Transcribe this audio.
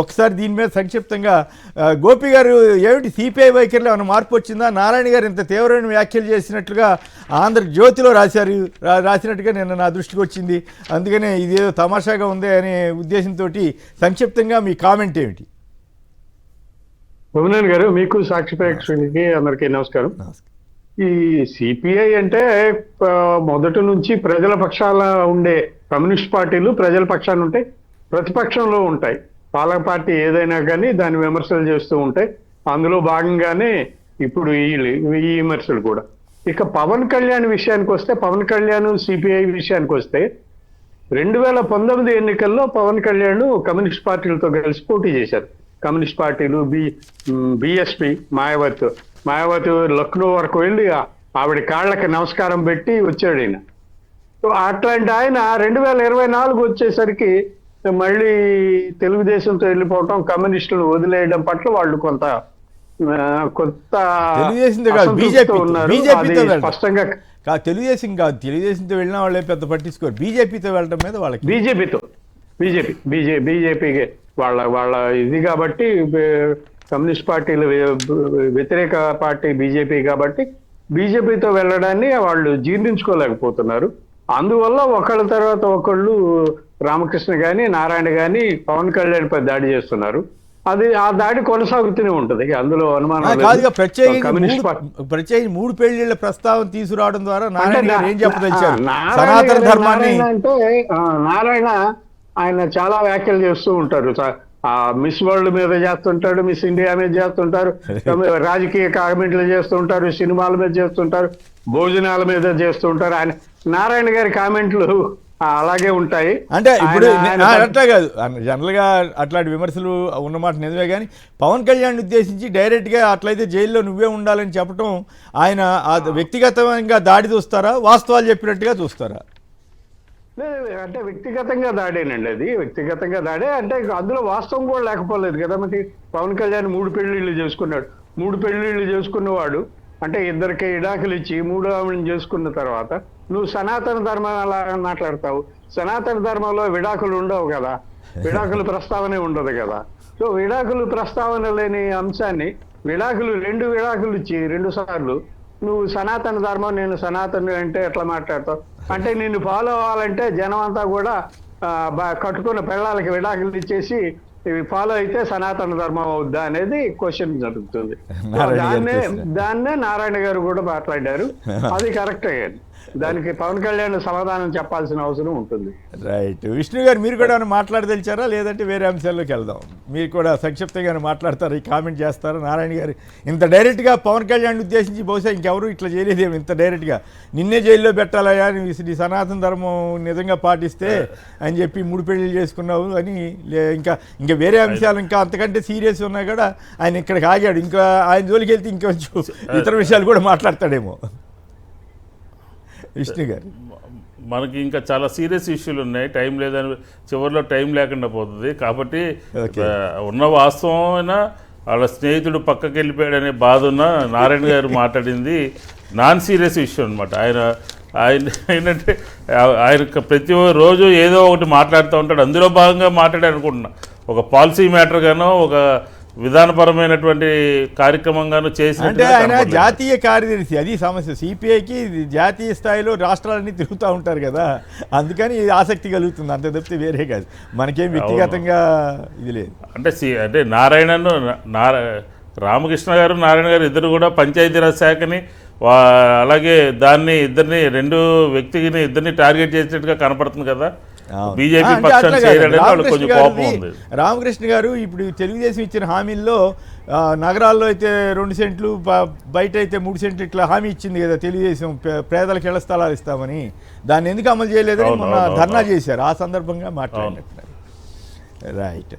ఒకసారి దీని మీద సంక్షిప్తంగా గోపి గారు ఏమిటి సిపిఐ వైఖరిలో ఏమైనా మార్పు వచ్చిందా? నారాయణ గారు ఇంత తీవ్రమైన వ్యాఖ్యలు చేసినట్లుగా ఆంధ్రజ్యోతిలో రాసినట్టుగా నిన్న నా దృష్టికి వచ్చింది. అందుకనే ఇదేదో తమాషాగా ఉంది అనే ఉద్దేశంతో సంక్షిప్తంగా మీ కామెంట్ ఏమిటి? భువనేన్ గారు, మీకు సాక్షి ప్రేక్షకులకి అందరికీ నమస్కారం. ఈ సిపిఐ అంటే మొదటి నుంచి ప్రజల పక్షాల ఉండే కమ్యూనిస్ట్ పార్టీలు ప్రజల పక్షాన ఉంటాయి, ప్రతిపక్షంలో ఉంటాయి. పాలక పార్టీ ఏదైనా కానీ దాన్ని విమర్శలు చేస్తూ ఉంటాయి. అందులో భాగంగానే ఇప్పుడు ఈ విమర్శలు కూడా. ఇక పవన్ కళ్యాణ్ విషయానికి వస్తే, పవన్ కళ్యాణ్ సిపిఐ విషయానికి వస్తే 2019 ఎన్నికల్లో పవన్ కళ్యాణ్ కమ్యూనిస్ట్ పార్టీలతో కలిసి పోటీ చేశారు. కమ్యూనిస్ట్ పార్టీలు బిఎస్పి మాయావతి లక్నో వరకు వెళ్ళి ఆవిడ కాళ్ళకి నమస్కారం పెట్టి వచ్చాడు ఆయన. సో అట్లాంటి ఆయన 2024 వచ్చేసరికి మళ్ళీ తెలుగుదేశంతో వెళ్ళిపోవటం, కమ్యూనిస్టులను వదిలేయడం పట్ల వాళ్ళు కొంత స్పష్టంగా తెలుగుదేశంతో వెళ్ళిన వాళ్ళే పెద్ద పట్టించుకోరు. బీజేపీతో వెళ్ళడం మీద వాళ్ళకి బీజేపీ వాళ్ళ ఇది కాబట్టి, కమ్యూనిస్ట్ పార్టీల వ్యతిరేక పార్టీ బీజేపీ కాబట్టి బీజేపీతో వెళ్ళడాన్ని వాళ్ళు జీర్ణించుకోలేకపోతున్నారు. అందువల్ల ఒకళ్ళ తర్వాత ఒకళ్ళు రామకృష్ణ గాని నారాయణ గాని పవన్ కళ్యాణ్ పై దాడి చేస్తున్నారు. ఆ దాడి కొనసాగుతూనే ఉంటది, అందులో అనుమానం కాదుగా. ప్రత్యేకించి 3 పెళ్లిళ్ల ప్రస్తావన తీసుకురావడం ద్వారా ఏం చెప్పదలిచారు? సనాతన ధర్మాన్ని అంటే నారాయణ ఆయన చాలా వ్యాఖ్యలు చేస్తూ ఉంటారు. మిస్ వరల్డ్ మీద చేస్తుంటాడు, మిస్ ఇండియా మీద చేస్తుంటారు, రాజకీయ కామెంట్లు చేస్తుంటారు, సినిమాల మీద చేస్తుంటారు, భోజనాల మీద చేస్తుంటారు. ఆయన నారాయణ గారి కామెంట్లు అలాగే ఉంటాయి. అంటే ఇప్పుడు అట్లా కాదు, జనరల్ గా అట్లాంటి విమర్శలు ఉన్నమాట నిజమే. కానీ పవన్ కళ్యాణ్ ఉద్దేశించి డైరెక్ట్ గా అట్లయితే జైల్లో నువ్వే ఉండాలని చెప్పడం, ఆయన వ్యక్తిగతంగా దాడి చూస్తారా, వాస్తవాలు చెప్పినట్టుగా చూస్తారా? అంటే వ్యక్తిగతంగా దాడేనండి, అది వ్యక్తిగతంగా దాడే. అంటే అందులో వాస్తవం కూడా లేకపోలేదు కదా. మరి పవన్ కళ్యాణ్ 3 పెళ్లిళ్ళు చేసుకున్నాడు. 3 పెళ్లిళ్ళు చేసుకున్నవాడు అంటే ఇద్దరికి ఇడాకులు ఇచ్చి 3వ ఆవిడని చేసుకున్న తర్వాత నువ్వు సనాతన ధర్మం అలా మాట్లాడతావు. సనాతన ధర్మంలో విడాకులు ఉండవు కదా, విడాకుల ప్రస్తావనే ఉండదు కదా. సో విడాకులు ప్రస్తావన లేని అంశాన్ని విడాకులు 2 విడాకులు ఇచ్చి 2 సార్లు నువ్వు సనాతన ధర్మం, నేను సనాతను అంటే ఎట్లా మాట్లాడతావు? అంటే నిన్ను ఫాలో అవ్వాలంటే జనం అంతా కూడా కట్టుకున్న పెళ్ళాలకి విడాకులు ఇచ్చేసి ఇవి ఫాలో అయితే సనాతన ధర్మం అవుద్దా అనేది క్వశ్చన్ జరుగుతుంది. దాన్నే నారాయణ గారు కూడా మాట్లాడారు. అది కరెక్ట్ అయ్యాడు. దానికి పవన్ కళ్యాణ్ సమాధానం చెప్పాల్సిన అవసరం ఉంటుంది. రైట్. విష్ణు గారు, మీరు కూడా మాట్లాడదలిచారా, లేదంటే వేరే అంశాల్లోకి వెళ్దాం? మీరు కూడా సంక్షిప్తంగా మాట్లాడతారా, ఈ కామెంట్ చేస్తారా? నారాయణ గారు ఇంత డైరెక్ట్గా పవన్ కళ్యాణ్ ఉద్దేశించి బహుశా ఇంకెవరు ఇట్లా చేయలేదేమో, ఇంత డైరెక్ట్గా నిన్నే జైల్లో పెట్టాలయా, నీ సనాతన ధర్మం నిజంగా పాటిస్తే అని చెప్పి 3 పెళ్లిళ్ళు చేసుకున్నావు అని. ఇంకా వేరే అంశాలు ఇంకా అంతకంటే సీరియస్ ఉన్నా కూడా ఆయన ఇక్కడికి ఆగాడు. ఇంకా ఆయన జోలికి వెళ్తే ఇంకొంచెం ఇతర విషయాలు కూడా మాట్లాడతాడేమో. విష్ణు గారు, మనకి ఇంకా చాలా సీరియస్ ఇష్యూలు ఉన్నాయి, టైం లేదని చివరిలో టైం లేకుండా పోతుంది. కాబట్టి ఉన్న వాస్తవమైనా వాళ్ళ స్నేహితుడు పక్కకి వెళ్ళిపోయాడు అనే బాధ ఉన్న నారాయణ గారు మాట్లాడింది నాన్ సీరియస్ ఇష్యూ అనమాట. ఆయన ఏంటంటే ఆయన ప్రతి రోజు ఏదో ఒకటి మాట్లాడుతూ ఉంటాడు. అందులో భాగంగా మాట్లాడాడు అనుకుంటున్నా, ఒక పాలసీ మ్యాటర్ గానో ఒక విధానపరమైనటువంటి కార్యక్రమంగాను చేసి. అంటే ఆయన జాతీయ కార్యదర్శి, అది సమస్య. సిపిఐకి జాతీయ స్థాయిలో రాష్ట్రాలన్నీ తిరుగుతూ ఉంటారు కదా, అందుకని ఆసక్తి కలుగుతుంది, అంతే తప్పితే వేరే కాదు. మనకేం వ్యక్తిగతంగా ఇది లేదు. అంటే రామకృష్ణ గారు నారాయణ గారు ఇద్దరు కూడా పంచాయతీరాజ్ శాఖని అలాగే దాన్ని ఇద్దరిని టార్గెట్ చేసేట్టుగా కనపడుతుంది కదా. బీజేపీ పక్షాన్ని కొంచెం కోపం ఉంది. రామకృష్ణ గారు ఇప్పుడు తెలుగుదేశం ఇచ్చిన హామీల్లో నగరాల్లో అయితే 2 సెంట్లు, బయట అయితే 3 సెంట్లు ఇట్లా హామీ ఇచ్చింది కదా తెలుగుదేశం, పేదలకు ఇళ్ల స్థలాలు ఇస్తామని. దాన్ని ఎందుకు అమలు చేయలేదని మొన్న ధర్నా చేశారు, ఆ సందర్భంగా మాట్లాడినట్టున్నారు. రైట్.